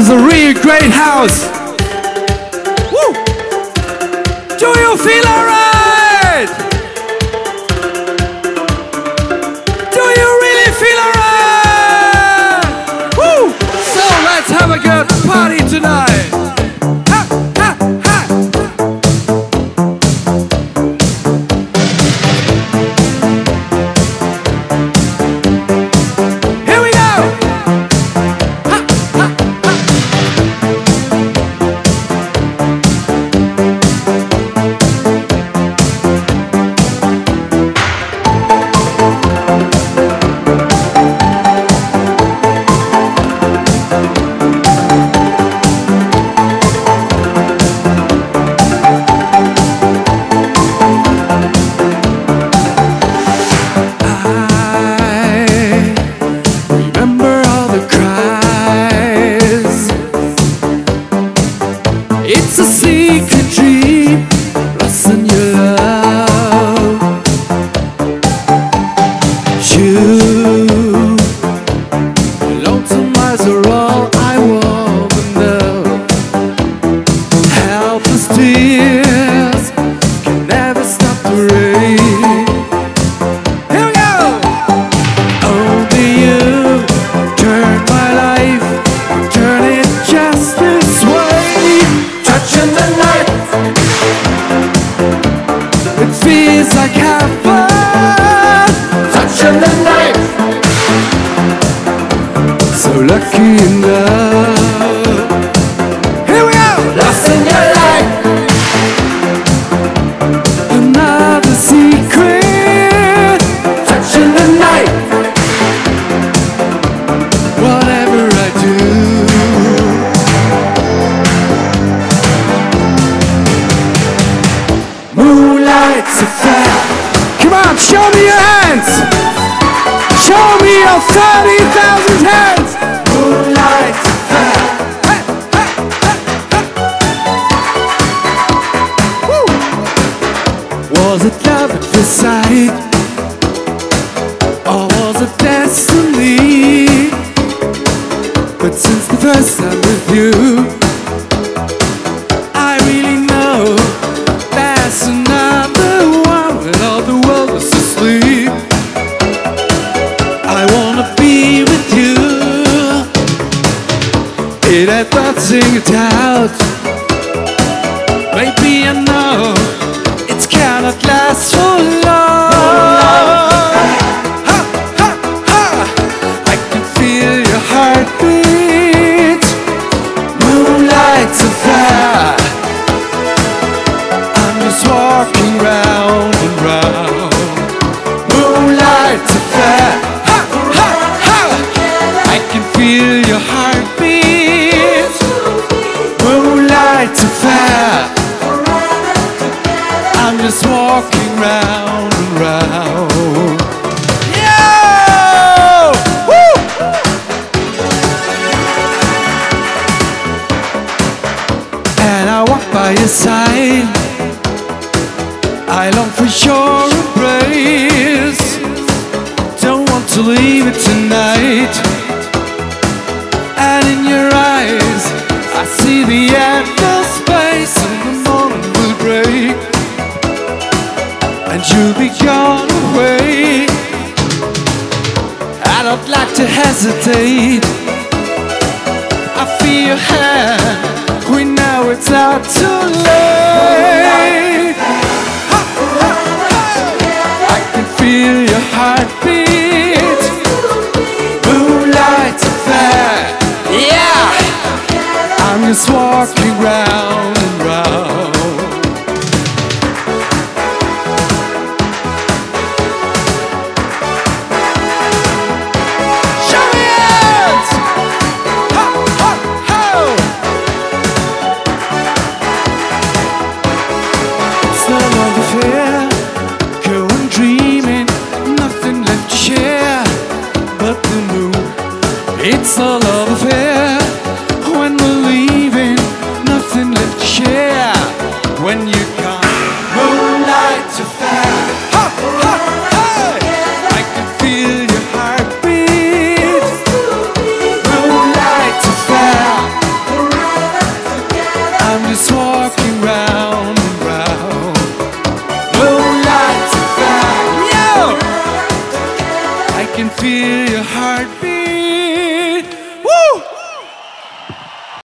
is a real great house. Woo! Do you feel alright? Do you really feel alright? Woo! So let's have a good party tonight. Ha, ha, ha. Here we go. Ha, ha, ha. It's a secret dream, lost in your love. You, lonesome eyes are all I want to know. Helpless tears can never stop the rain. Here we go! Only you turn my life, turn it just this way. Touching the night, it feels like heaven. Touching the night, so lucky in love. Here we go, lost in your light. Another secret, touching the night. Whatever I do. Moonlight's a fair. Come on, show me your hands. Show me your 30,000 hands. Moonlight's a fair. Hey, hey, hey, hey. Woo. Was it love at first sight, or was it destiny? But since the first time with you, I really know there's another one when all the world is asleep. I wanna be with you. It had not sing it out. Maybe I know it cannot last for long. Ha, ha, ha. I can feel your heartbeat. Moonlight's a fire. I'm just walking round and round. Moonlight's a fair. Ha, ha, ha. I can feel your heartbeat. Moonlight's a fair. I'm just walking round and round. Yo! Woo! And I walk by your side. I long for your embrace. Don't want to leave it tonight. And in your eyes, I see the end of space, and the morning will break, and you'll be gone away. I don't like to hesitate. I feel your hand. We know it's not too late. I can feel your heartbeat. Moonlight's a fair. Yeah, I'm just walking round and round. Show me hands. Ha, ha, ho. It's no longer fair. Go on dreaming, nothing left to share but the moon. It's no love affair. When we're leaving, nothing left to share. When you come, moonlight's a fair. Ha, ha, ha. I can feel your heartbeat. Moonlight's a fair. can feel your heart beat.